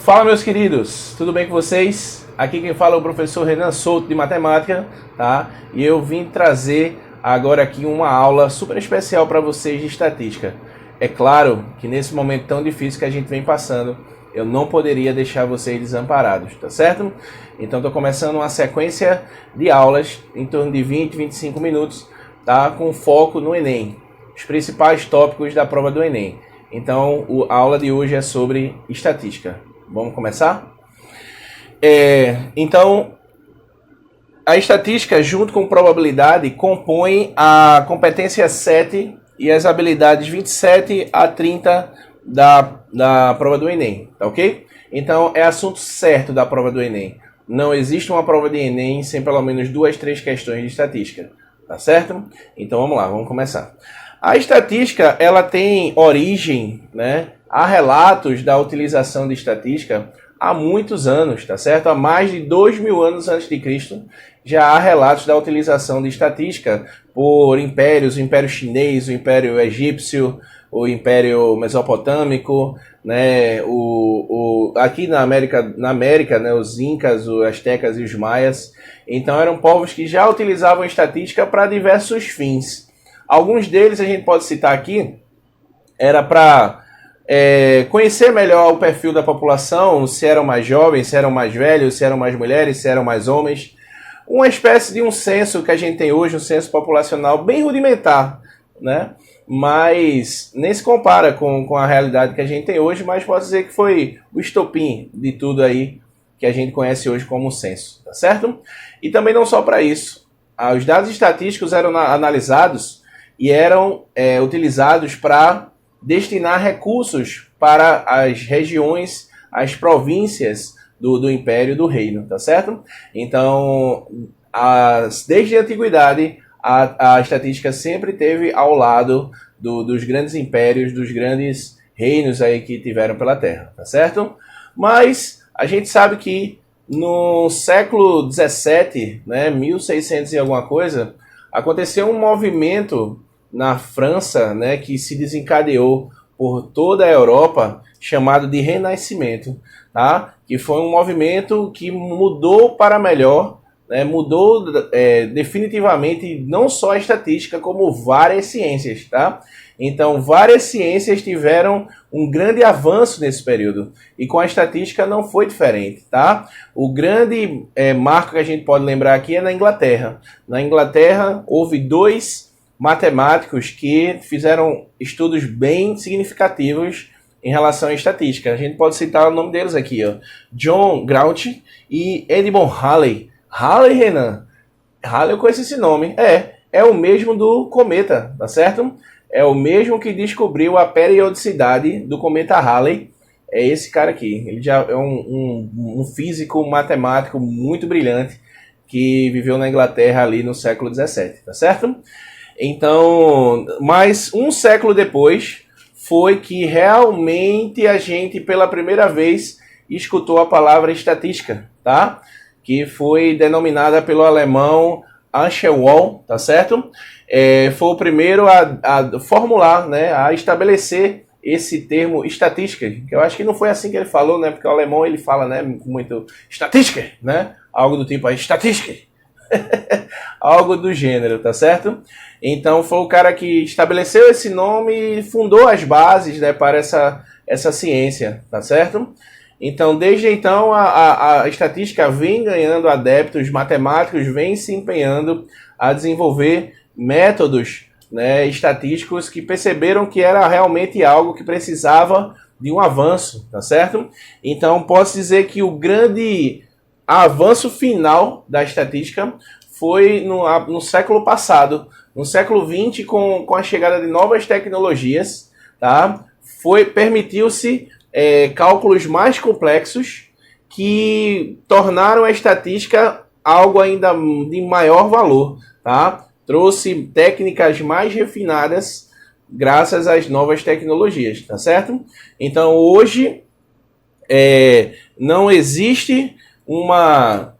Fala, meus queridos, tudo bem com vocês? Aqui quem fala é o professor Renan Souto de Matemática, tá? E eu vim trazer agora aqui uma aula super especial para vocês de estatística. É claro que nesse momento tão difícil que a gente vem passando, eu não poderia deixar vocês desamparados, tá certo? Então estou começando uma sequência de aulas em torno de 20, 25 minutos, tá? Com foco no Enem, os principais tópicos da prova do Enem. Então a aula de hoje é sobre estatística. Vamos começar? Então, a estatística, junto com probabilidade, compõe a competência 7 e as habilidades 27 a 30 da prova do Enem, tá ok? Então, é assunto certo da prova do Enem. Não existe uma prova de Enem sem pelo menos 2, 3 questões de estatística, tá certo? Então, vamos lá, vamos começar. A estatística, ela tem origem, né? Há relatos da utilização de estatística há muitos anos, tá certo? Há mais de 2.000 anos antes de Cristo, já há relatos da utilização de estatística por impérios, o Império Chinês, o Império Egípcio, o Império Mesopotâmico, né? Aqui na América, né? Os Incas, os Astecas e os Maias. Então eram povos que já utilizavam estatística para diversos fins. Alguns deles a gente pode citar aqui, era para conhecer melhor o perfil da população, se eram mais jovens, se eram mais velhos, se eram mais mulheres, se eram mais homens. Uma espécie de um censo que a gente tem hoje, um censo populacional bem rudimentar, né? Mas nem se compara com a realidade que a gente tem hoje, mas pode dizer que foi o estopim de tudo aí que a gente conhece hoje como censo, tá certo? E também não só para isso. Os dados estatísticos eram analisados e eram utilizados para destinar recursos para as regiões, as províncias do Império do Reino, tá certo? Então, desde a antiguidade, a estatística sempre esteve ao lado dos grandes impérios, dos grandes reinos aí que tiveram pela Terra, tá certo? Mas a gente sabe que no século 17, né, 1600 e alguma coisa, aconteceu um movimento na França, né, que se desencadeou por toda a Europa, chamado de Renascimento, tá? Que foi um movimento que mudou para melhor, né? Mudou definitivamente não só a estatística, como várias ciências, tá? Então, várias ciências tiveram um grande avanço nesse período, e com a estatística não foi diferente, tá? O grande marco que a gente pode lembrar aqui é na Inglaterra. Na Inglaterra, houve dois matemáticos que fizeram estudos bem significativos em relação à estatística. A gente pode citar o nome deles aqui, ó. John Grouch e Edmond Halley. Halley, Renan? Halley, eu conheço esse nome. É o mesmo do cometa, tá certo? É o mesmo que descobriu a periodicidade do cometa Halley. É esse cara aqui. Ele já é um físico matemático muito brilhante que viveu na Inglaterra ali no século 17, tá certo? Então, mas um século depois foi que realmente a gente pela primeira vez escutou a palavra estatística, tá? Que foi denominada pelo alemão Anschauer, tá certo? Foi o primeiro a formular, né, a estabelecer esse termo estatística, que eu acho que não foi assim que ele falou, né? Porque o alemão ele fala, né, muito estatística, né? Algo do tipo estatística. Algo do gênero, tá certo? Então foi o cara que estabeleceu esse nome e fundou as bases, né, para essa ciência, tá certo? Então, desde então, a estatística vem ganhando adeptos, matemáticos vêm se empenhando a desenvolver métodos, né, estatísticos que perceberam que era realmente algo que precisava de um avanço, tá certo? Então, posso dizer que o grande avanço final da estatística foi no século passado. No século XX, com a chegada de novas tecnologias, tá? Permitiu-se cálculos mais complexos que tornaram a estatística algo ainda de maior valor, tá? Trouxe técnicas mais refinadas graças às novas tecnologias, tá certo? Então, hoje, não existe uma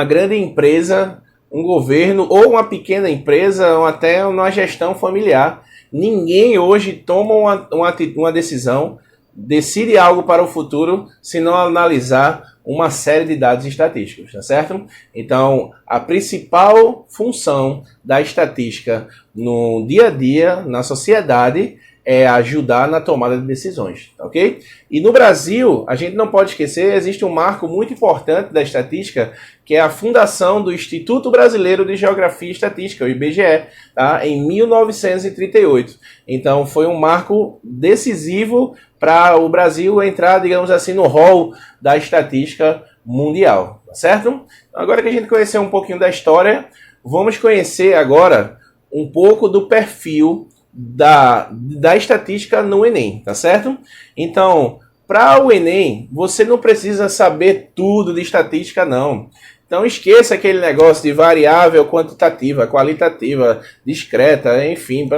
grande empresa, um governo ou uma pequena empresa ou até uma gestão familiar. Ninguém hoje toma uma decisão decide algo para o futuro se não analisar uma série de dados estatísticos, tá certo? Então, a principal função da estatística no dia a dia, na sociedade, é ajudar na tomada de decisões, ok? E no Brasil, a gente não pode esquecer, existe um marco muito importante da estatística, que é a fundação do Instituto Brasileiro de Geografia e Estatística, o IBGE, tá? Em 1938. Então, foi um marco decisivo para o Brasil entrar, digamos assim, no rol da estatística mundial, tá certo? Agora que a gente conheceu um pouquinho da história, vamos conhecer agora um pouco do perfil da estatística no Enem, tá certo? Então, para o Enem, você não precisa saber tudo de estatística, não. Então, esqueça aquele negócio de variável quantitativa, qualitativa, discreta, enfim,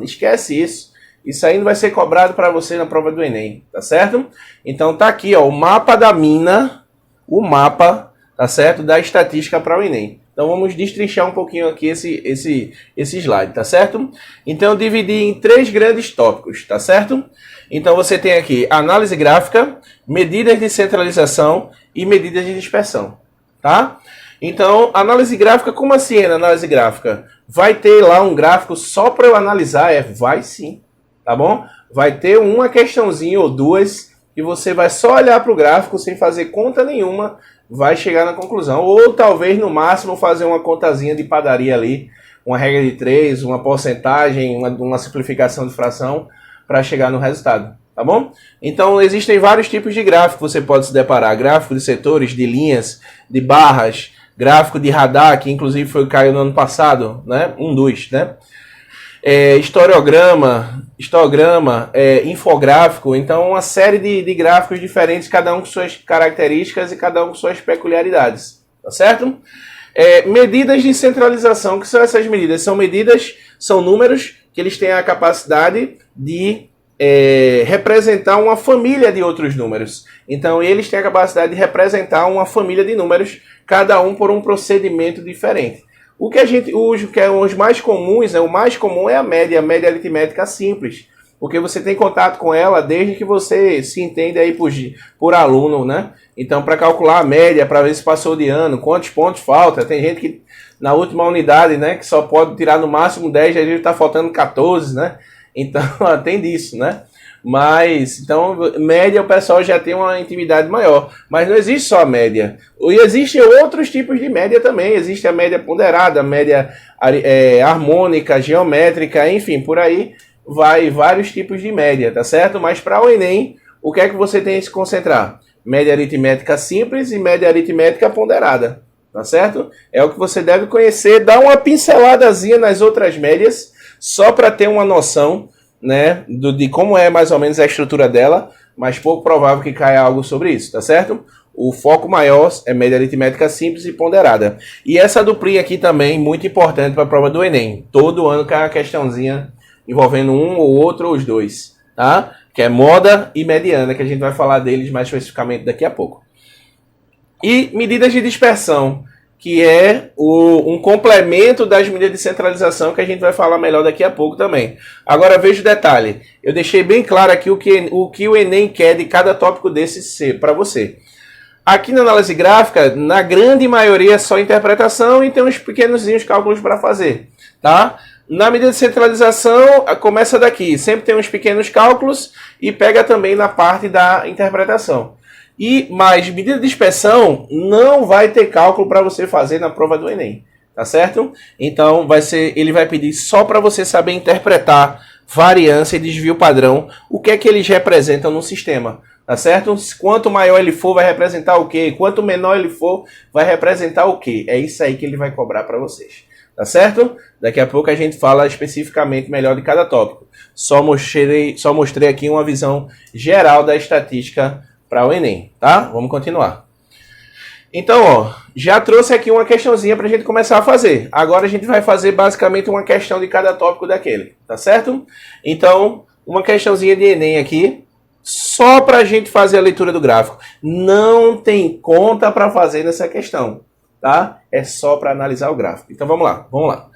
esquece isso. Isso aí não vai ser cobrado para você na prova do Enem, tá certo? Então, tá aqui, ó, o mapa da mina, o mapa, tá certo, da estatística para o Enem. Então vamos destrinchar um pouquinho aqui esse slide, tá certo? Então eu dividi em 3 grandes tópicos, tá certo? Então você tem aqui análise gráfica, medidas de centralização e medidas de dispersão, tá? Então, análise gráfica, como assim é análise gráfica? Vai ter lá um gráfico só para eu analisar? Vai sim, tá bom? Vai ter uma questãozinha ou duas que você vai só olhar para o gráfico sem fazer conta nenhuma, vai chegar na conclusão. Ou talvez, no máximo, fazer uma contazinha de padaria ali, uma regra de 3, uma porcentagem, uma simplificação de fração para chegar no resultado, tá bom? Então, existem vários tipos de gráfico que você pode se deparar. Gráfico de setores, de linhas, de barras, gráfico de radar, que inclusive foi o que caiu no ano passado, né? né? Histograma, infográfico, então uma série de gráficos diferentes, cada um com suas características e cada um com suas peculiaridades, tá certo? Medidas de centralização, que são essas medidas? São números que eles têm a capacidade de representar uma família de outros números. Então eles têm a capacidade de representar uma família de números, cada um por um procedimento diferente. O que a gente usa, que é os mais comuns, o mais comum é a média aritmética simples, porque você tem contato com ela desde que você se entende aí por aluno, né? Então, para calcular a média, para ver se passou de ano, quantos pontos falta, tem gente que na última unidade, né, que só pode tirar no máximo 10, a gente está faltando 14, né? Então, tem disso, né? Mas, então, média o pessoal já tem uma intimidade maior. Mas não existe só a média. E existem outros tipos de média também. Existe a média ponderada, a média harmônica, geométrica, enfim, por aí vai vários tipos de média, tá certo? Mas para o Enem, o que é que você tem que se concentrar? Média aritmética simples e média aritmética ponderada, tá certo? É o que você deve conhecer, dar uma pinceladazinha nas outras médias, só para ter uma noção, né, de como é mais ou menos a estrutura dela, mas pouco provável que caia algo sobre isso, tá certo? O foco maior é média aritmética simples e ponderada. E essa duplinha aqui também, muito importante para a prova do Enem. Todo ano cai uma questãozinha envolvendo um ou outro ou os dois, tá? Que é moda e mediana, que a gente vai falar deles mais especificamente daqui a pouco. E medidas de dispersão, que é um complemento das medidas de centralização, que a gente vai falar melhor daqui a pouco também. Agora veja o detalhe, eu deixei bem claro aqui o que o Enem quer de cada tópico desse ser para você. Aqui na análise gráfica, na grande maioria é só interpretação e tem uns pequenos cálculos para fazer, tá? Na medida de centralização, começa daqui, sempre tem uns pequenos cálculos e pega também na parte da interpretação. Mas medida de dispersão não vai ter cálculo para você fazer na prova do Enem, tá certo? Então ele vai pedir só para você saber interpretar variância e desvio padrão, o que é que eles representam no sistema, tá certo? Quanto maior ele for, vai representar o quê? Quanto menor ele for, vai representar o quê? É isso aí que ele vai cobrar para vocês, tá certo? Daqui a pouco a gente fala especificamente melhor de cada tópico. Só mostrei aqui uma visão geral da estatística para o Enem, tá? Vamos continuar. Então, ó, já trouxe aqui uma questãozinha para a gente começar a fazer. Agora a gente vai fazer basicamente uma questão de cada tópico daquele, tá certo? Então, uma questãozinha de Enem aqui, só para a gente fazer a leitura do gráfico. Não tem conta para fazer nessa questão, tá? É só para analisar o gráfico. Então, vamos lá.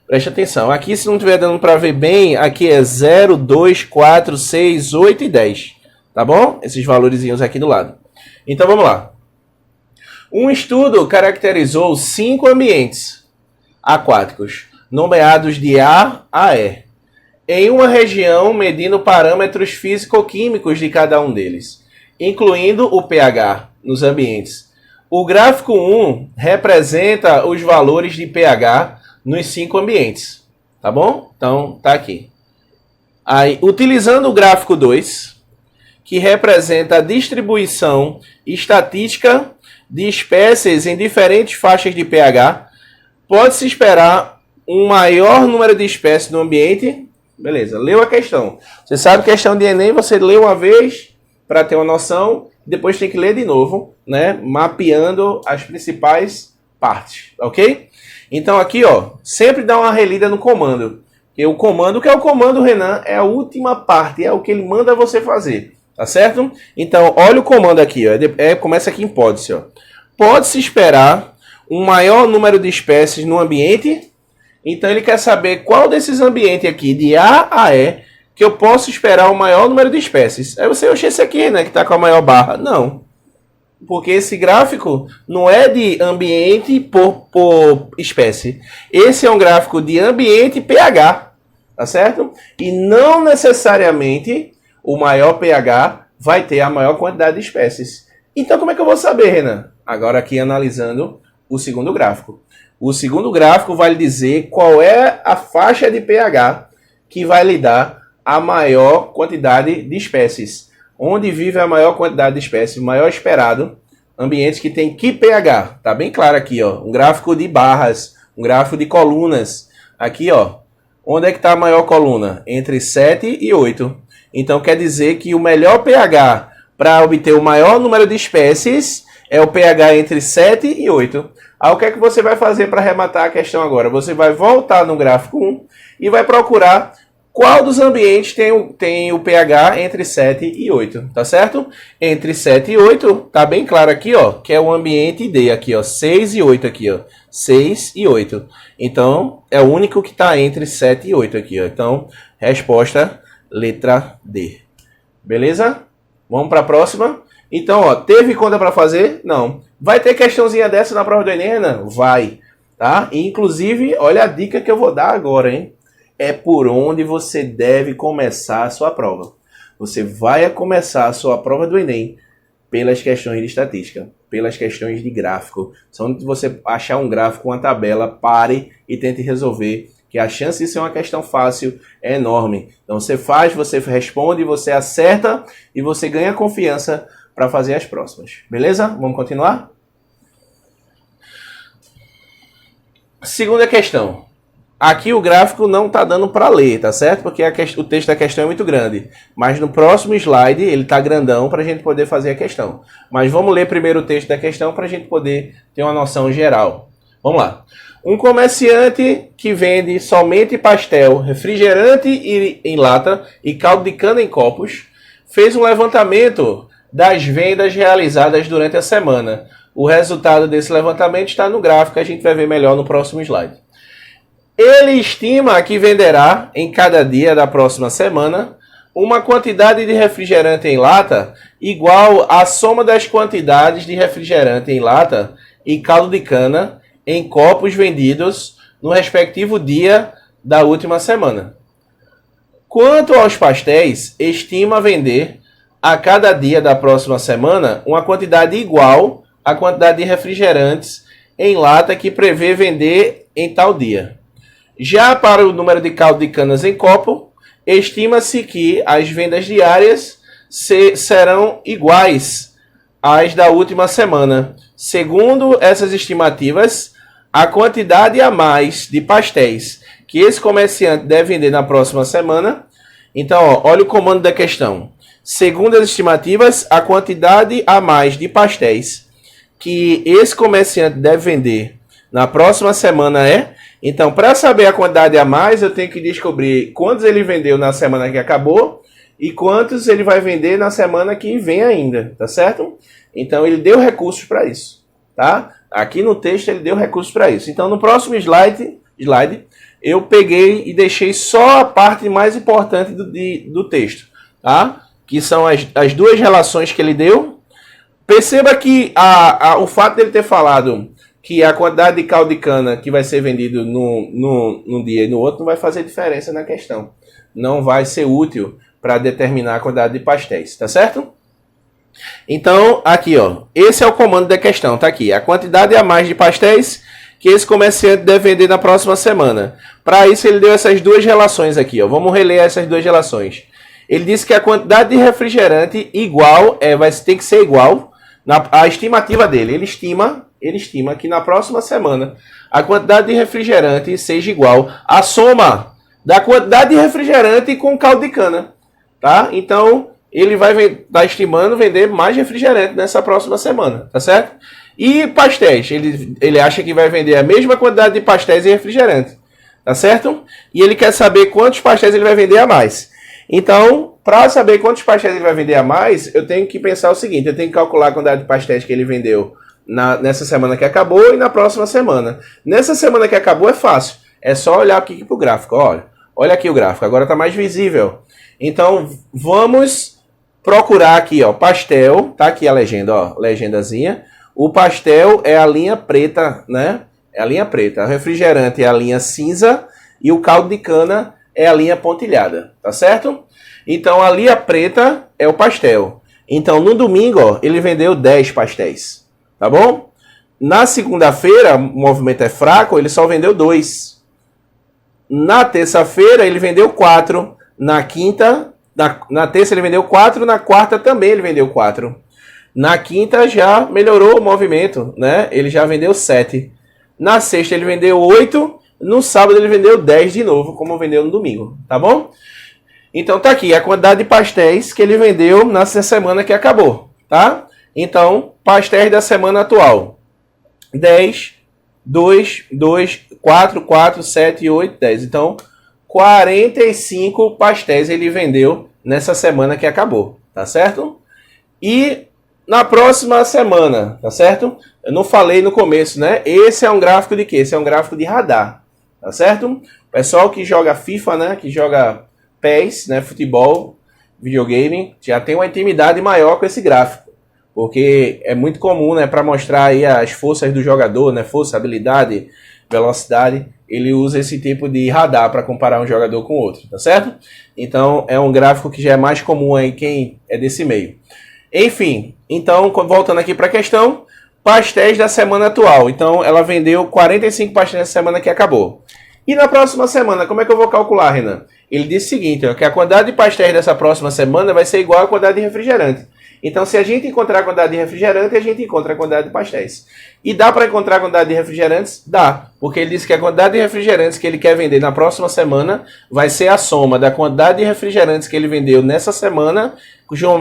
Preste atenção. Aqui, se não estiver dando para ver bem, aqui é 0, 2, 4, 6, 8 e 10. tá bom? Esses valorizinhos aqui do lado. Então vamos lá. Um estudo caracterizou 5 ambientes aquáticos, nomeados de A a E, em uma região medindo parâmetros físico-químicos de cada um deles, incluindo o pH nos ambientes. O gráfico 1 representa os valores de pH nos 5 ambientes, tá bom? Então, tá aqui. Aí, utilizando o gráfico 2, que representa a distribuição estatística de espécies em diferentes faixas de pH, pode-se esperar um maior número de espécies no ambiente. Beleza, leu a questão. Você sabe questão de Enem, você lê uma vez para ter uma noção, depois tem que ler de novo, né? Mapeando as principais partes, ok? Então aqui, ó, sempre dá uma relida no comando. E o comando, que é o comando, Renan, é a última parte, é o que ele manda você fazer, tá certo? Então, olha o comando aqui, ó, começa aqui em pode-se, ó. Pode-se esperar um maior número de espécies no ambiente. Então ele quer saber qual desses ambientes aqui, de A a E, que eu posso esperar o maior número de espécies. Aí você, oxe, esse aqui, né, que está com a maior barra. Não. Porque esse gráfico não é de ambiente por espécie. Esse é um gráfico de ambiente pH, tá certo? E não necessariamente o maior pH vai ter a maior quantidade de espécies. Então como é que eu vou saber, Renan? Agora aqui analisando o segundo gráfico. O segundo gráfico vai lhe dizer qual é a faixa de pH que vai lhe dar a maior quantidade de espécies. Onde vive a maior quantidade de espécies, o maior esperado, ambientes que tem que pH. Tá bem claro aqui, ó, um gráfico de barras, um gráfico de colunas. Aqui, ó, onde é que está a maior coluna? Entre 7 e 8. Então quer dizer que o melhor pH para obter o maior número de espécies é o pH entre 7 e 8. Aí o que é que você vai fazer para arrematar a questão agora? Você vai voltar no gráfico 1 e vai procurar qual dos ambientes tem o pH entre 7 e 8, tá certo? Entre 7 e 8, tá bem claro aqui, ó, que é o ambiente D aqui, ó, 6 e 8 aqui, ó, 6 e 8. Então, é o único que está entre 7 e 8 aqui, ó. Então, resposta letra D. Beleza? Vamos para a próxima. Então, ó, teve conta para fazer? Não. Vai ter questãozinha dessa na prova do Enem, Renan? Vai, tá? E, inclusive, olha a dica que eu vou dar agora, hein? É por onde você deve começar a sua prova. Você vai começar a sua prova do Enem pelas questões de estatística, pelas questões de gráfico. Só onde você achar um gráfico, uma tabela, pare e tente resolver, que a chance de ser uma questão fácil é enorme. Então você faz, você responde, você acerta e você ganha confiança para fazer as próximas. Beleza? Vamos continuar? Segunda questão. Aqui o gráfico não está dando para ler, tá certo? Porque o texto da questão é muito grande. Mas no próximo slide ele está grandão para a gente poder fazer a questão. Mas vamos ler primeiro o texto da questão para a gente poder ter uma noção geral. Vamos lá. Um comerciante que vende somente pastel, refrigerante em lata e caldo de cana em copos fez um levantamento das vendas realizadas durante a semana. O resultado desse levantamento está no gráfico que a gente vai ver melhor no próximo slide. Ele estima que venderá em cada dia da próxima semana uma quantidade de refrigerante em lata igual à soma das quantidades de refrigerante em lata e caldo de cana em copos vendidos no respectivo dia da última semana. Quanto aos pastéis, estima vender a cada dia da próxima semana uma quantidade igual à quantidade de refrigerantes em lata que prevê vender em tal dia. Já para o número de caldo de canas em copo, estima-se que as vendas diárias serão iguais às da última semana. Segundo essas estimativas, a quantidade a mais de pastéis que esse comerciante deve vender na próxima semana. Então, ó, olha o comando da questão. Segundo as estimativas, a quantidade a mais de pastéis que esse comerciante deve vender na próxima semana é... Então, para saber a quantidade a mais, eu tenho que descobrir quantos ele vendeu na semana que acabou e quantos ele vai vender na semana que vem ainda, tá certo? Então, ele deu recursos para isso, tá? Aqui no texto, ele deu recursos para isso. Então, no próximo slide, eu peguei e deixei só a parte mais importante do texto, tá? que são as duas relações que ele deu. Perceba que o fato dele ter falado que a quantidade de caldo de cana que vai ser vendido num dia e no outro não vai fazer diferença na questão. Não vai ser útil para determinar a quantidade de pastéis, tá certo? Então, aqui, ó, esse é o comando da questão, tá aqui. A quantidade a mais de pastéis que esse comerciante deve vender na próxima semana. Para isso, ele deu essas duas relações aqui, ó. Vamos reler essas duas relações. Ele disse que a quantidade de refrigerante tem que ser igual à estimativa dele. Ele estima que na próxima semana a quantidade de refrigerante seja igual à soma da quantidade de refrigerante com caldo de cana, tá? Então, ele vai estar estimando vender mais refrigerante nessa próxima semana, tá certo? E pastéis, ele acha que vai vender a mesma quantidade de pastéis e refrigerante, tá certo? E ele quer saber quantos pastéis ele vai vender a mais. Então, para saber quantos pastéis ele vai vender a mais, eu tenho que pensar o seguinte, eu tenho que calcular a quantidade de pastéis que ele vendeu nessa semana que acabou e na próxima semana. Nessa semana que acabou é fácil, é só olhar aqui pro gráfico, olha aqui o gráfico, agora está mais visível. Então, vamos procurar aqui, ó, pastel, tá aqui a legenda, ó, legendazinha. O pastel é a linha preta, né? É a linha preta. O refrigerante é a linha cinza e o caldo de cana é a linha pontilhada, tá certo? Então, a linha preta é o pastel. Então, no domingo, ó, ele vendeu 10 pastéis, tá bom? Na segunda-feira, o movimento é fraco, ele só vendeu 2. Na terça-feira, ele vendeu 4. Na quinta... Na terça ele vendeu 4, na quarta também ele vendeu 4. Na quinta já melhorou o movimento, né? Ele já vendeu 7. Na sexta ele vendeu 8, no sábado ele vendeu 10 de novo, como vendeu no domingo, tá bom? Então tá aqui a quantidade de pastéis que ele vendeu nessa semana que acabou, tá? Então, pastéis da semana atual. 10, 2, 2, 4, 4, 7, 8, 10. Então, 45 pastéis ele vendeu nessa semana que acabou, tá certo? E na próxima semana, tá certo? Eu não falei no começo, né? Esse é um gráfico de quê? Esse é um gráfico de radar, tá certo? O pessoal que joga FIFA, né? Que joga PES, né? Futebol, videogame, já tem uma intimidade maior com esse gráfico. Porque é muito comum, né? Para mostrar aí as forças do jogador, né? Força, habilidade, velocidade. Ele usa esse tipo de radar para comparar um jogador com outro, tá certo? Então, é um gráfico que já é mais comum aí quem é desse meio. Enfim, então, voltando aqui para a questão, pastéis da semana atual. Então, ela vendeu 45 pastéis na semana que acabou. E na próxima semana, como é que eu vou calcular, Renan? Ele disse o seguinte, ó, que a quantidade de pastéis dessa próxima semana vai ser igual à quantidade de refrigerante. Então, se a gente encontrar a quantidade de refrigerante, a gente encontra a quantidade de pastéis. E dá para encontrar a quantidade de refrigerantes? Dá, porque ele disse que a quantidade de refrigerantes que ele quer vender na próxima semana vai ser a soma da quantidade de refrigerantes que ele vendeu nessa semana,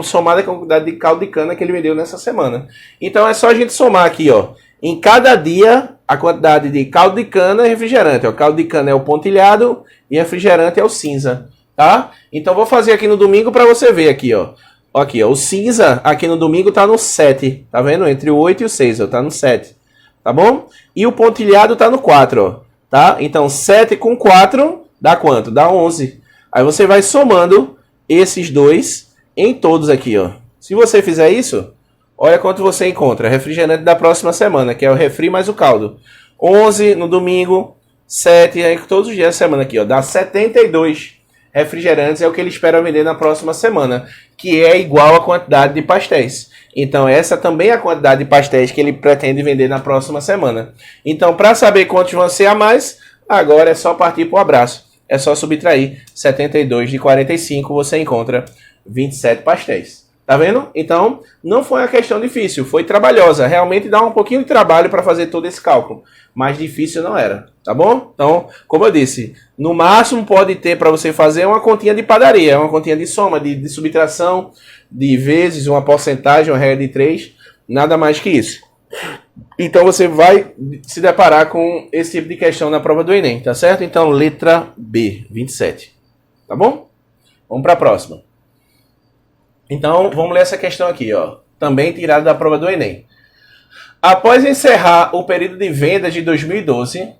somada com a quantidade de caldo de cana que ele vendeu nessa semana. Então, é só a gente somar aqui, ó, em cada dia, a quantidade de caldo de cana e refrigerante. O caldo de cana é o pontilhado e refrigerante é o cinza, tá? Então, vou fazer aqui no domingo para você ver aqui, ó. Aqui, ó, o cinza aqui no domingo tá no 7, tá vendo? Entre o 8 e o 6, ó, tá no 7, tá bom? E o pontilhado tá no 4, ó, tá? Então, 7 com 4 dá quanto? Dá 11. Aí você vai somando esses dois em todos aqui, ó. Se você fizer isso, olha quanto você encontra. Refrigerante da próxima semana, que é o refri mais o caldo. 11 no domingo, 7, aí todos os dias da semana aqui, ó. Dá 72 refrigerantes, é o que ele espera vender na próxima semana, que é igual à quantidade de pastéis. Então, essa também é a quantidade de pastéis que ele pretende vender na próxima semana. Então, para saber quantos vão ser a mais, agora é só partir para o abraço. É só subtrair 72 de 45, você encontra 27 pastéis. Tá vendo? Então, não foi uma questão difícil, foi trabalhosa. Realmente dá um pouquinho de trabalho para fazer todo esse cálculo, mas difícil não era, tá bom? Então, como eu disse, no máximo pode ter para você fazer uma continha de padaria, uma continha de soma, de subtração, de vezes, uma porcentagem, uma regra de 3, nada mais que isso. Então, você vai se deparar com esse tipo de questão na prova do Enem, tá certo? Então, letra B, 27, tá bom? Vamos para a próxima. Então, vamos ler essa questão aqui, ó. Também tirada da prova do Enem. Após encerrar o período de vendas de 2012,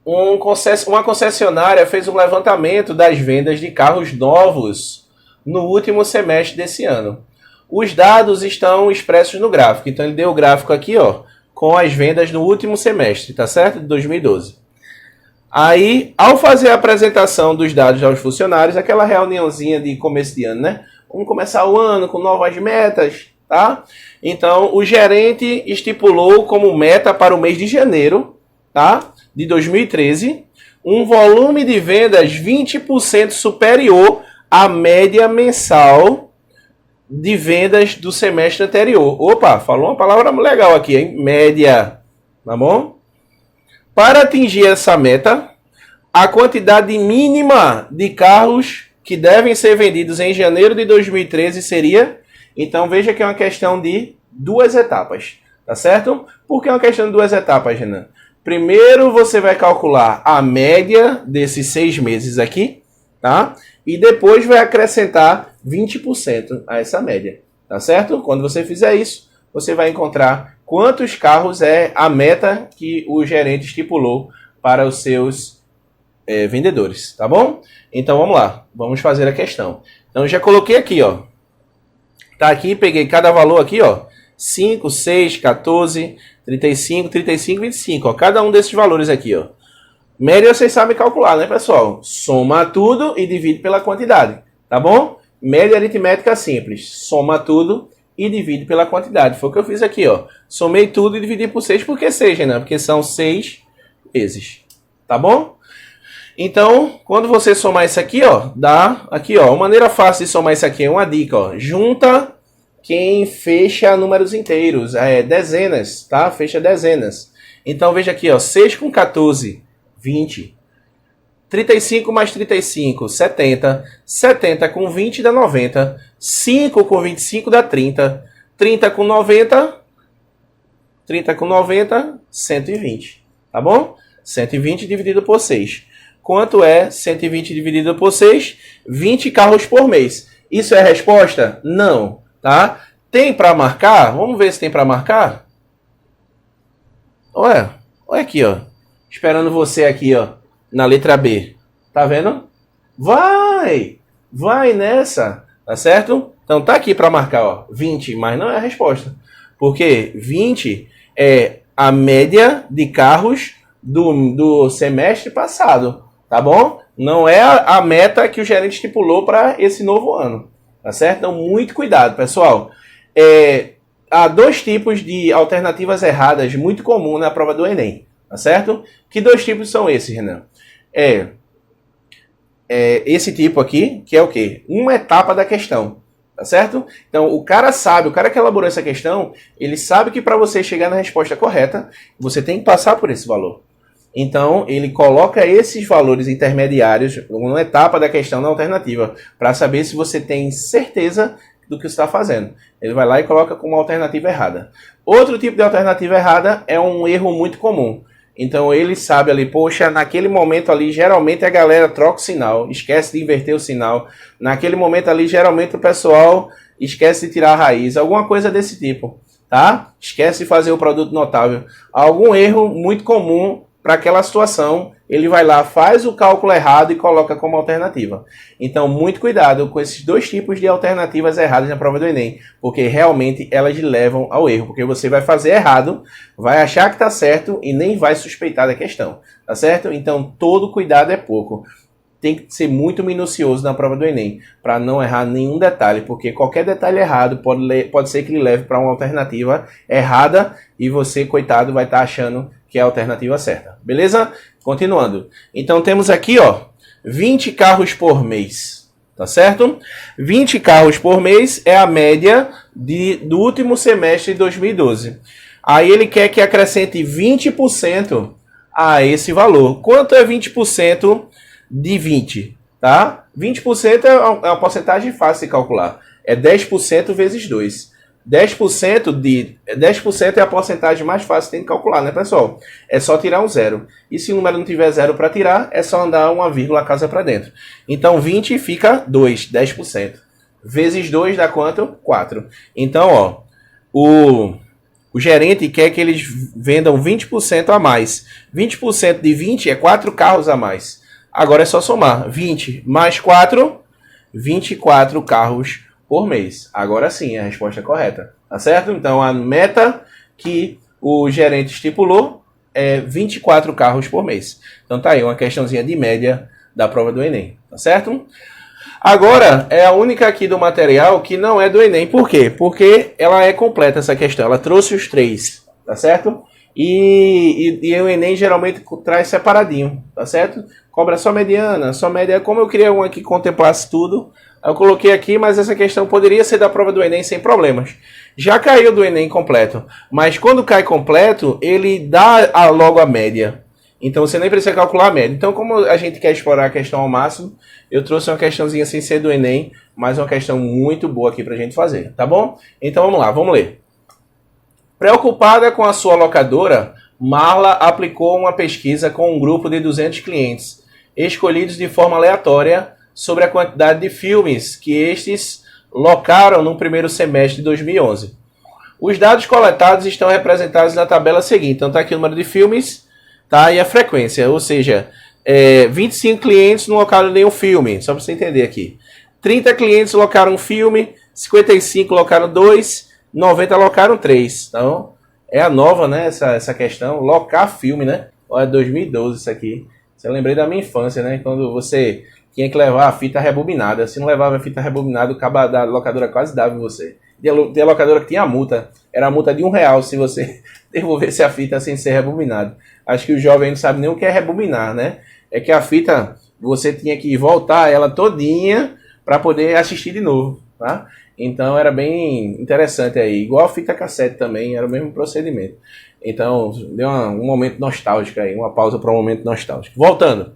uma concessionária fez um levantamento das vendas de carros novos no último semestre desse ano. Os dados estão expressos no gráfico. Então, ele deu o gráfico aqui, ó, com as vendas no último semestre, tá certo? De 2012. Aí, ao fazer a apresentação dos dados aos funcionários, aquela reuniãozinha de começo de ano, né? Vamos começar o ano com novas metas, tá? Então, o gerente estipulou como meta para o mês de janeiro, tá? De 2013, um volume de vendas 20% superior à média mensal de vendas do semestre anterior. Opa, falou uma palavra legal aqui, hein? Média, tá bom? Para atingir essa meta, a quantidade mínima de carros que devem ser vendidos em janeiro de 2013 seria... Então, veja que é uma questão de 2 etapas, tá certo? Por que é uma questão de 2 etapas, Renan? Primeiro, você vai calcular a média desses 6 meses aqui, tá? E depois vai acrescentar 20% a essa média, tá certo? Quando você fizer isso, você vai encontrar quantos carros é a meta que o gerente estipulou para os seus vendedores, tá bom? Então vamos lá, vamos fazer a questão. Então já coloquei aqui, ó. Tá aqui, peguei cada valor aqui, ó. 5, 6, 14, 35, 35, 25, ó. Cada um desses valores aqui, ó. Média vocês sabem calcular, né, pessoal? Soma tudo e divide pela quantidade, tá bom? Média aritmética simples. Soma tudo e divide pela quantidade. Foi o que eu fiz aqui, ó. Somei tudo e dividi por 6. Por que 6, né? Porque são 6 vezes, tá bom? Então, quando você somar isso aqui, ó, dá aqui, ó. Uma maneira fácil de somar isso aqui é uma dica, ó. Junta quem fecha números inteiros, dezenas, tá? Fecha dezenas. Então, veja aqui, ó. 6 com 14, 20. 35 mais 35, 70. 70 com 20 dá 90. 5 com 25 dá 30. 30 com 90, 120. Tá bom? 120 dividido por 6. Quanto é 120 dividido por 6? 20 carros por mês. Isso é a resposta? Não, tá? Tem para marcar? Vamos ver se tem para marcar. Olha aqui, ó. Esperando você aqui, ó, na letra B. Tá vendo? Vai nessa, tá certo? Então tá aqui para marcar, ó, 20, mas não é a resposta. Porque 20 é a média de carros do semestre passado. Tá bom? Não é a meta que o gerente estipulou para esse novo ano. Tá certo? Então, muito cuidado, pessoal. Há 2 tipos de alternativas erradas muito comum na prova do Enem. Tá certo? Que 2 tipos são esses, Renan? Esse tipo aqui, que é o quê? Uma etapa da questão. Tá certo? Então, o cara que elaborou essa questão, ele sabe que para você chegar na resposta correta, você tem que passar por esse valor. Então, ele coloca esses valores intermediários numa etapa da questão na alternativa, para saber se você tem certeza do que você está fazendo. Ele vai lá e coloca como alternativa errada. Outro tipo de alternativa errada é um erro muito comum. Então, ele sabe ali, poxa, naquele momento ali, geralmente a galera troca o sinal, esquece de inverter o sinal. Naquele momento ali, geralmente o pessoal esquece de tirar a raiz, alguma coisa desse tipo, tá? Esquece de fazer o produto notável. Algum erro muito comum para aquela situação, ele vai lá, faz o cálculo errado e coloca como alternativa. Então, muito cuidado com esses 2 tipos de alternativas erradas na prova do Enem, porque realmente elas levam ao erro, porque você vai fazer errado, vai achar que está certo e nem vai suspeitar da questão, tá certo? Então, todo cuidado é pouco. Tem que ser muito minucioso na prova do Enem, para não errar nenhum detalhe, porque qualquer detalhe errado pode ser que lhe leve para uma alternativa errada e você, coitado, vai estar achando que é a alternativa certa. Beleza? Continuando. Então, temos aqui, ó, 20 carros por mês. Tá certo? 20 carros por mês é a média do último semestre de 2012. Aí ele quer que acrescente 20% a esse valor. Quanto é 20% de 20? Tá? 20% é uma porcentagem fácil de calcular. É 10% vezes 2. 10% é a porcentagem mais fácil que tem que calcular, né, pessoal? É só tirar um zero. E se o número não tiver zero para tirar, é só andar uma vírgula a casa para dentro. Então, 20 fica 2, 10%. Vezes 2 dá quanto? 4. Então, ó, o gerente quer que eles vendam 20% a mais. 20% de 20 é 4 carros a mais. Agora é só somar. 20 mais 4 24 carros por mês. Agora sim, a resposta é correta. Tá certo? Então, a meta que o gerente estipulou é 24 carros por mês. Então, tá aí uma questãozinha de média da prova do Enem. Tá certo? Agora, é a única aqui do material que não é do Enem. Por quê? Porque ela é completa, essa questão. Ela trouxe os 3. Tá certo? E o Enem geralmente traz separadinho, tá certo? Cobra só mediana, só média. Como eu queria uma que contemplasse tudo, eu coloquei aqui, mas essa questão poderia ser da prova do Enem sem problemas. Já caiu do Enem completo, mas quando cai completo, ele dá logo a média. Então você nem precisa calcular a média. Então, como a gente quer explorar a questão ao máximo, eu trouxe uma questãozinha sem ser do Enem, mas uma questão muito boa aqui pra gente fazer, tá bom? Então vamos lá, vamos ler. Preocupada com a sua locadora, Marla aplicou uma pesquisa com um grupo de 200 clientes, escolhidos de forma aleatória, sobre a quantidade de filmes que estes locaram no primeiro semestre de 2011. Os dados coletados estão representados na tabela seguinte. Então está aqui o número de filmes, tá? E a frequência, ou seja, 25 clientes não locaram nenhum filme, só para você entender aqui. 30 clientes locaram um filme, 55 locaram 2, 90 locaram 3. Então, é a nova, né, essa questão, locar filme, né? Olha, 2012 isso aqui. Eu lembrei da minha infância, né? Quando você tinha que levar a fita rebobinada. Se não levava a fita rebobinada, o cabo da locadora quase dava em você. Tinha locadora que tinha multa. Era a multa de R$1 se você devolvesse a fita sem ser rebobinado. Acho que o jovem não sabe nem o que é rebobinar, né? É que a fita, você tinha que voltar ela todinha para poder assistir de novo, tá? Então era bem interessante aí. Igual a fita cassete também, era o mesmo procedimento. Então, deu um momento nostálgico aí, uma pausa para um momento nostálgico. Voltando.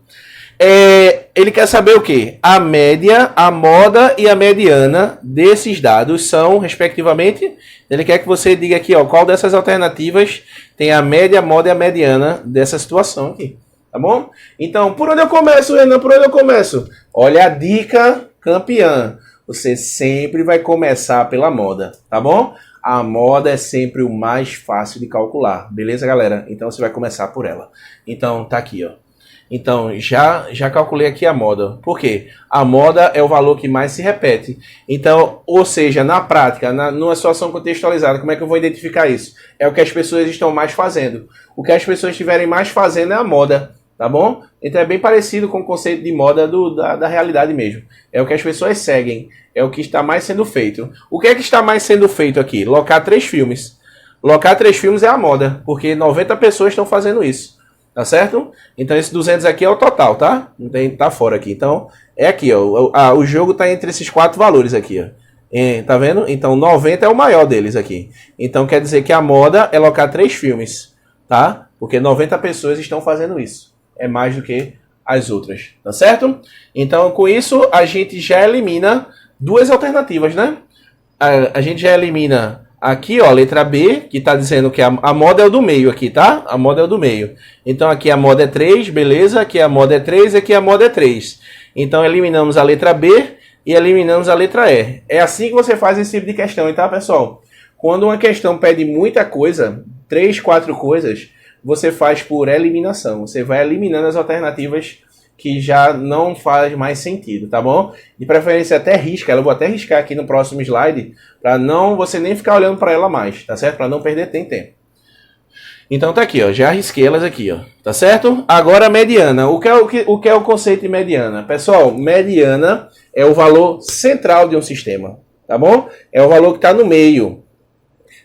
Ele quer saber o quê? A média, a moda e a mediana desses dados são, respectivamente, ele quer que você diga aqui, ó, qual dessas alternativas tem a média, a moda e a mediana dessa situação aqui. Tá bom? Então, por onde eu começo, Renan? Por onde eu começo? Olha a dica campeã. Você sempre vai começar pela moda, tá bom? A moda é sempre o mais fácil de calcular, beleza, galera? Então você vai começar por ela. Então tá aqui, ó. Então já calculei aqui a moda. Por quê? A moda é o valor que mais se repete. Então, ou seja, na prática, numa situação contextualizada, como é que eu vou identificar isso? É o que as pessoas estão mais fazendo. O que as pessoas estiverem mais fazendo é a moda. Tá bom? Então é bem parecido com o conceito de moda da realidade mesmo. É o que as pessoas seguem. É o que está mais sendo feito. O que é que está mais sendo feito aqui? Locar 3 filmes. Locar 3 filmes é a moda. Porque 90 pessoas estão fazendo isso. Tá certo? Então esse 200 aqui é o total, tá? Não tem, tá fora aqui. Então é aqui, ó. O jogo está entre esses 4 valores aqui, ó. Tá vendo? Então 90 é o maior deles aqui. Então quer dizer que a moda é locar 3 filmes. Tá? Porque 90 pessoas estão fazendo isso. É mais do que as outras, tá certo? Então, com isso, a gente já elimina 2 alternativas, né? A gente já elimina aqui, ó, a letra B, que tá dizendo que a moda é o do meio aqui, tá? A moda é o do meio. Então, aqui a moda é 3, beleza? Aqui a moda é 3, aqui a moda é 3. Então, eliminamos a letra B e eliminamos a letra E. É assim que você faz esse tipo de questão, tá, pessoal? Quando uma questão pede muita coisa, 3, 4 coisas, você faz por eliminação. Você vai eliminando as alternativas que já não faz mais sentido, tá bom? De preferência até risca. Eu vou até riscar aqui no próximo slide para não você nem ficar olhando para ela mais, tá certo? Para não perder tempo. Então tá aqui, ó. Já risquei elas aqui, ó. Tá certo? Agora a mediana. O que é o conceito de mediana? Pessoal, mediana é o valor central de um sistema, tá bom? É o valor que está no meio.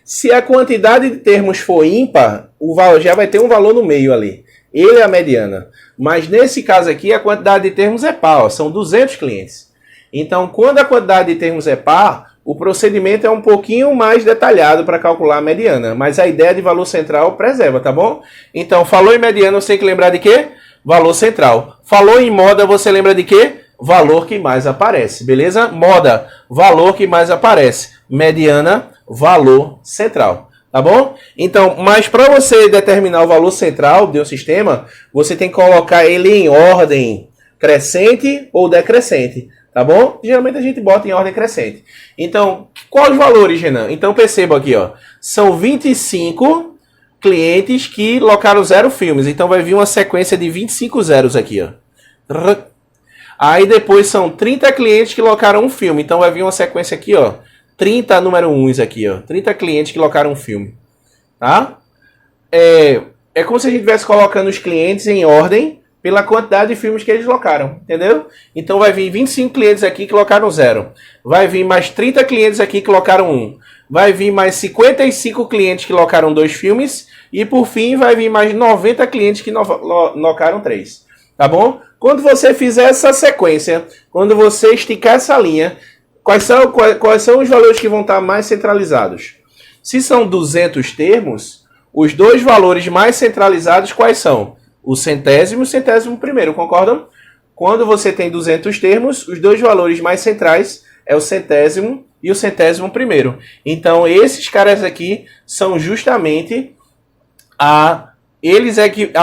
Se a quantidade de termos for ímpar, o valor já vai ter um valor no meio ali. Ele é a mediana. Mas nesse caso aqui, a quantidade de termos é par. Ó, são 200 clientes. Então, quando a quantidade de termos é par, o procedimento é um pouquinho mais detalhado para calcular a mediana. Mas a ideia de valor central preserva, tá bom? Então, falou em mediana, você tem que lembrar de quê? Valor central. Falou em moda, você lembra de quê? Valor que mais aparece, beleza? Moda, valor que mais aparece. Mediana, valor central, tá bom? Então, mas para você determinar o valor central de um sistema, você tem que colocar ele em ordem crescente ou decrescente, tá bom? Geralmente a gente bota em ordem crescente. Então, quais os valores, Renan? Então, perceba aqui, ó, são 25 clientes que locaram 0 filmes, então vai vir uma sequência de 25 zeros aqui, ó. Aí depois são 30 clientes que locaram um filme. Então vai vir uma sequência aqui, ó. 30 número 1 aqui, ó. 30 clientes que locaram um filme. Tá? É como se a gente estivesse colocando os clientes em ordem pela quantidade de filmes que eles locaram, entendeu? Então vai vir 25 clientes aqui que locaram 0. Vai vir mais 30 clientes aqui que locaram 1. Vai vir mais 55 clientes que locaram 2 filmes. E por fim vai vir mais 90 clientes que locaram 3. Tá bom? Quando você fizer essa sequência, quando você esticar essa linha, quais são os valores que vão estar mais centralizados? Se são 200 termos, os dois valores mais centralizados quais são? O centésimo e o centésimo primeiro, concordam? Quando você tem 200 termos, os dois valores mais centrais é o centésimo e o centésimo primeiro. Então, esses caras aqui são justamente a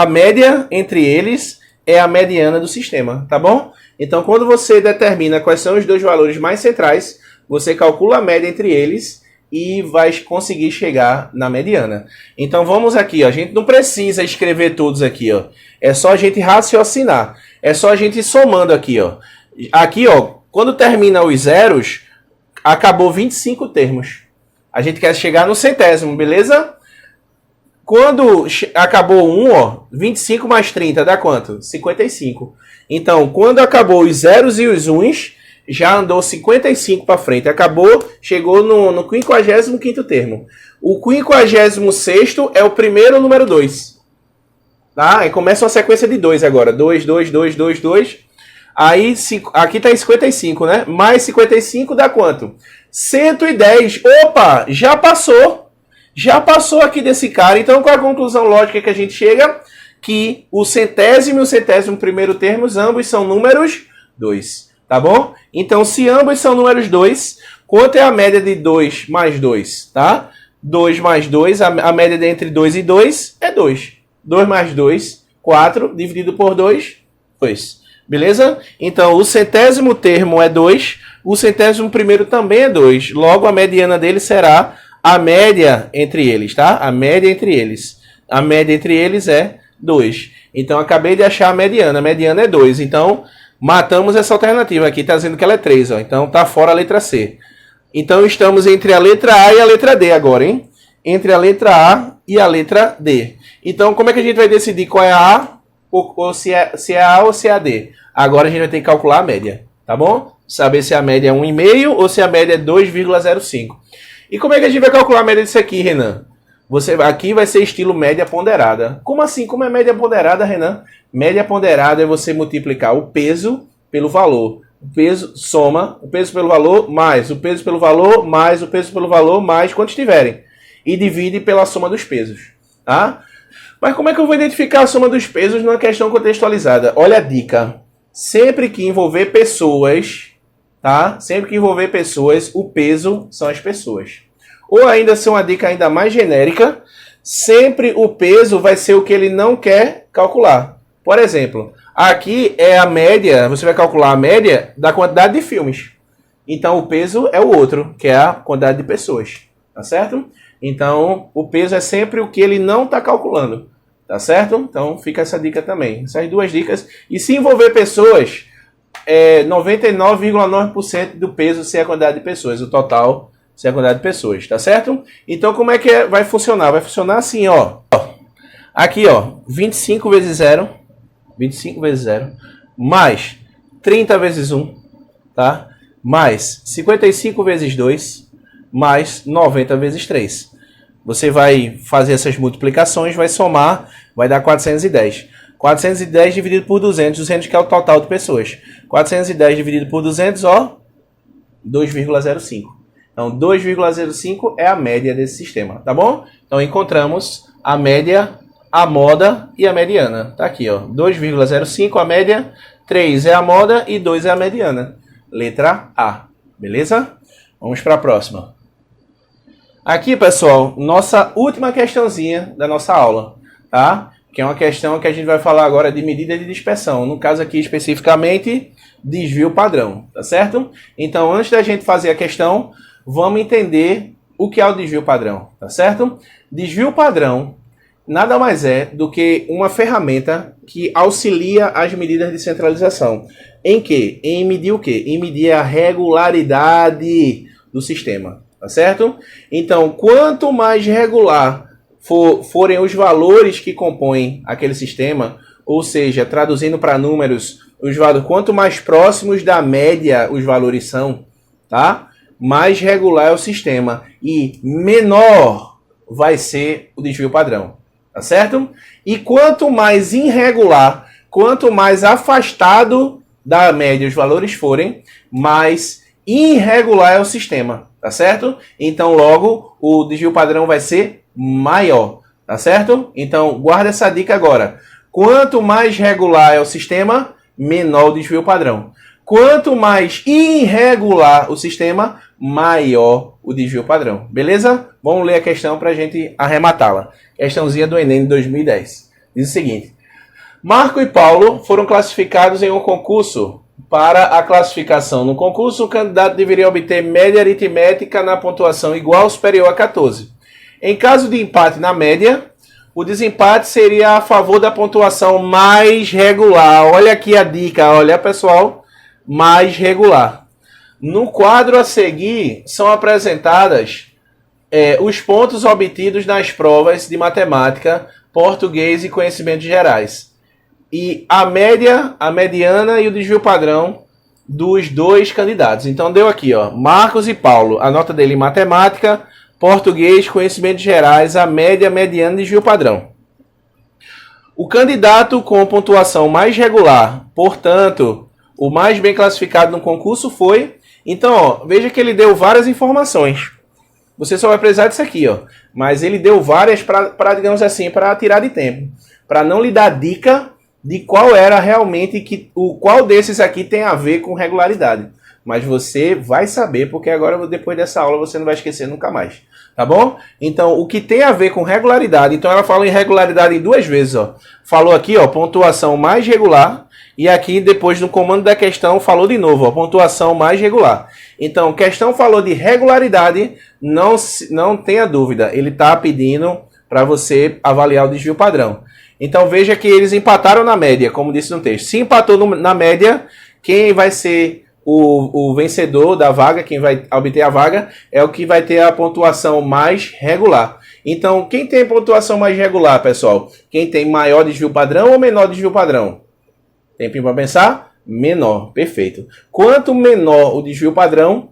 média entre eles é a mediana do sistema, tá bom? Então, quando você determina quais são os dois valores mais centrais, você calcula a média entre eles e vai conseguir chegar na mediana. Então vamos aqui, ó. A gente não precisa escrever todos aqui, ó. É só a gente raciocinar. É só a gente ir somando aqui, ó. Aqui, ó, quando termina os zeros, acabou 25 termos. A gente quer chegar no centésimo, beleza? Quando acabou 1, ó, 25 mais 30 dá quanto? 55. Então, quando acabou os zeros e os uns, já andou 55 para frente. Acabou, chegou no 55º termo. O 56º é o primeiro número 2. Tá? Aí começa uma sequência de 2 agora. 2, 2, 2, 2, 2. Aí, aqui está em 55, né? Mais 55 dá quanto? 110. Opa, já passou. Já passou aqui desse cara. Então, qual é a conclusão lógica que a gente chega? Que o centésimo e o centésimo primeiro termos, ambos são números 2. Tá bom? Então, se ambos são números 2, quanto é a média de 2 mais 2? Tá? 2 mais 2, a média entre 2 e 2 é 2. 2 mais 2, 4, dividido por 2, 2. Beleza? Então, o centésimo termo é 2, o centésimo primeiro também é 2. Logo, a mediana dele será a média entre eles, tá? A média entre eles. A média entre eles é 2. Então, acabei de achar a mediana. A mediana é 2. Então, matamos essa alternativa aqui, está dizendo que ela é 3. Ó. Então, está fora a letra C. Então, estamos entre a letra A e a letra D agora, hein? Entre a letra A e a letra D. Então, como é que a gente vai decidir qual é a A? Ou se é A ou se é a D? Agora, a gente vai ter que calcular a média, tá bom? Saber se a média é 1,5 ou se a média é 2,05. E como é que a gente vai calcular a média disso aqui, Renan? Aqui vai ser estilo média ponderada. Como assim? Como é média ponderada, Renan? Média ponderada é você multiplicar o peso pelo valor. O peso soma o peso pelo valor mais o peso pelo valor mais o peso pelo valor mais quantos tiverem. E divide pela soma dos pesos. Tá? Mas como é que eu vou identificar a soma dos pesos numa questão contextualizada? Olha a dica. Sempre que envolver pessoas, tá? Sempre que envolver pessoas, o peso são as pessoas. Ou ainda ser uma dica ainda mais genérica, sempre o peso vai ser o que ele não quer calcular. Por exemplo, aqui é a média, você vai calcular a média da quantidade de filmes. Então o peso é o outro, que é a quantidade de pessoas. Tá certo? Então o peso é sempre o que ele não está calculando. Tá certo? Então fica essa dica também. Essas duas dicas. E se envolver pessoas, 99,9% do peso ser a quantidade de pessoas. O total ser a quantidade de pessoas. Tá certo? Então como é que vai funcionar? Vai funcionar assim, ó. Aqui, ó. 25 vezes 0. 25 vezes 0. Mais 30 vezes 1. Tá? Mais 55 vezes 2. Mais 90 vezes 3. Você vai fazer essas multiplicações, vai somar, vai dar 410. 410 dividido por 200, 200 que é o total de pessoas. 410 dividido por 200, ó, 2,05. Então, 2,05 é a média desse sistema, tá bom? Então, encontramos a média, a moda e a mediana. Tá aqui, ó, 2,05 a média, 3 é a moda e 2 é a mediana. Letra A, beleza? Vamos para a próxima. Aqui, pessoal, nossa última questãozinha da nossa aula, tá? Que é uma questão que a gente vai falar agora de medida de dispersão. No caso aqui, especificamente, desvio padrão, tá certo? Então, antes da gente fazer a questão, vamos entender o que é o desvio padrão, tá certo? Desvio padrão nada mais é do que uma ferramenta que auxilia as medidas de centralização. Em que? Em medir o quê? Em medir a regularidade do sistema, tá certo? Então, quanto mais regular forem os valores que compõem aquele sistema, ou seja, traduzindo para números, os valores, quanto mais próximos da média os valores são, tá? Mais regular é o sistema e menor vai ser o desvio padrão, tá certo? E quanto mais irregular, quanto mais afastado da média os valores forem, mais irregular é o sistema, tá certo? Então, logo, o desvio padrão vai ser maior, tá certo? Então, guarda essa dica agora. Quanto mais regular é o sistema, menor o desvio padrão. Quanto mais irregular o sistema, maior o desvio padrão. Beleza? Vamos ler a questão para a gente arrematá-la. Questãozinha do Enem de 2010. Diz o seguinte. Marco e Paulo foram classificados em um concurso. Para a classificação no concurso, o candidato deveria obter média aritmética na pontuação igual ou superior a 14. Em caso de empate na média, o desempate seria a favor da pontuação mais regular. Olha aqui a dica, olha pessoal, mais regular. No quadro a seguir, são apresentadas os pontos obtidos nas provas de matemática, português e conhecimentos gerais. E a média, a mediana e o desvio padrão dos dois candidatos. Então deu aqui, ó, Marcos e Paulo, a nota dele em matemática, português, conhecimentos gerais, a média, mediana e desvio padrão. O candidato com pontuação mais regular, portanto, o mais bem classificado no concurso foi... Então, ó, veja que ele deu várias informações. Você só vai precisar disso aqui, ó. Mas ele deu várias para digamos assim, para tirar de tempo. Para não lhe dar dica de qual era realmente, qual desses aqui tem a ver com regularidade. Mas você vai saber, porque agora, depois dessa aula, você não vai esquecer nunca mais. Tá bom? Então, o que tem a ver com regularidade, então ela falou em regularidade em duas vezes, ó. Falou aqui, ó, pontuação mais regular, e aqui, depois, no comando da questão, falou de novo, ó, pontuação mais regular. Então, questão falou de regularidade, não tenha dúvida, ele está pedindo para você avaliar o desvio padrão. Então, veja que eles empataram na média, como disse no texto. Se empatou na média, quem vai ser o vencedor da vaga, quem vai obter a vaga, é o que vai ter a pontuação mais regular. Então, quem tem pontuação mais regular, pessoal? Quem tem maior desvio padrão ou menor desvio padrão? Tempinho para pensar? Menor, perfeito. Quanto menor o desvio padrão,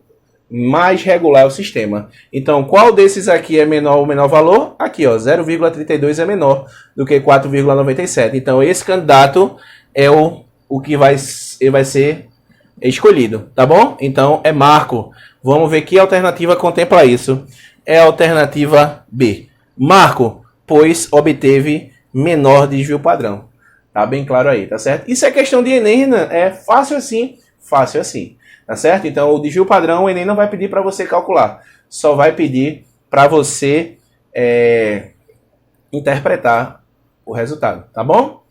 mais regular é o sistema. Então, qual desses aqui é o menor valor? Aqui, ó, 0,32 é menor do que 4,97. Então, esse candidato é o que vai ser escolhido, tá bom? Então, é Marco. Vamos ver que alternativa contempla isso. É a alternativa B. Marco, pois obteve menor desvio padrão. Tá bem claro aí, tá certo? Isso é questão de Enem, né? É fácil assim, tá certo? Então, o desvio padrão, o Enem não vai pedir para você calcular. Só vai pedir para você interpretar o resultado, tá bom?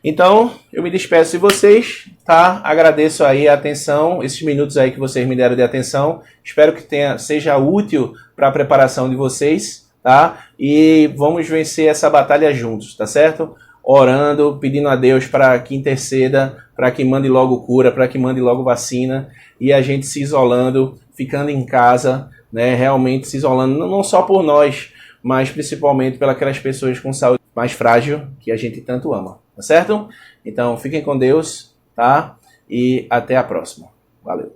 Então, eu me despeço de vocês, tá? Agradeço aí a atenção, esses minutos aí que vocês me deram de atenção. Espero que seja útil para a preparação de vocês, tá? E vamos vencer essa batalha juntos, tá certo? Orando, pedindo a Deus para que interceda, para que mande logo cura, para que mande logo vacina, e a gente se isolando, ficando em casa, né? Realmente se isolando, não só por nós, mas principalmente pelas pessoas com saúde mais frágil, que a gente tanto ama, tá certo? Então, fiquem com Deus, tá? E até a próxima. Valeu!